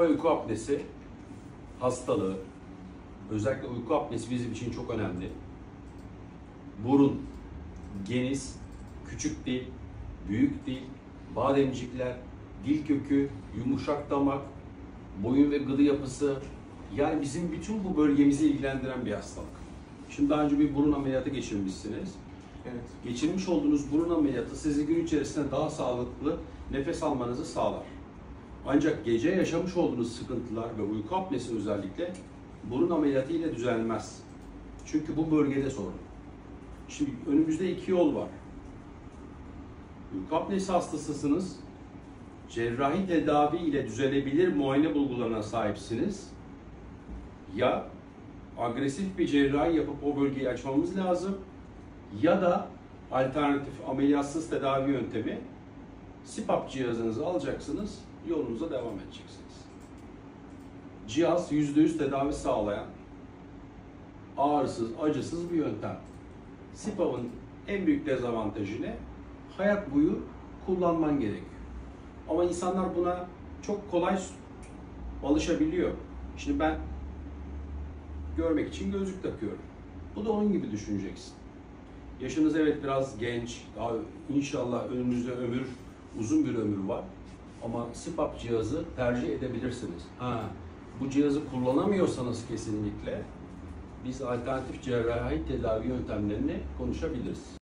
uyku apnesi hastalığı, özellikle uyku apnesi bizim için çok önemli. Burun, geniz, küçük dil, büyük dil, bademcikler, dil kökü, yumuşak damak, boyun ve gıdı yapısı, yani bizim bütün bu bölgemizi ilgilendiren bir hastalık. Şimdi daha önce bir burun ameliyatı geçirmişsiniz. Evet. Geçirmiş olduğunuz burun ameliyatı sizi gün içerisinde daha sağlıklı nefes almanızı sağlar. Ancak gece yaşamış olduğunuz sıkıntılar ve uyku apnesi özellikle burun ameliyatı ile düzelmez. Çünkü bu bölgede sorun. Şimdi önümüzde iki yol var. Uyku apnesi hastasısınız. Cerrahi tedavi ile düzelebilir muayene bulgularına sahipsiniz. Ya agresif bir cerrahi yapıp o bölgeyi açmamız lazım. Ya da alternatif ameliyatsız tedavi yöntemi, CPAP cihazınızı alacaksınız, yolunuza devam edeceksiniz. Cihaz %100 tedavi sağlayan, ağrısız, acısız bir yöntem. CPAP'ın en büyük dezavantajı ne? Hayat boyu kullanman gerekiyor. Ama insanlar buna çok kolay alışabiliyor. Şimdi ben görmek için gözlük takıyorum. Bu da onun gibi düşüneceksin. Yaşınız evet biraz genç, daha inşallah önümüzde uzun bir ömür var. Ama CPAP cihazı tercih edebilirsiniz. Bu cihazı kullanamıyorsanız kesinlikle biz alternatif cerrahi tedavi yöntemlerini konuşabiliriz.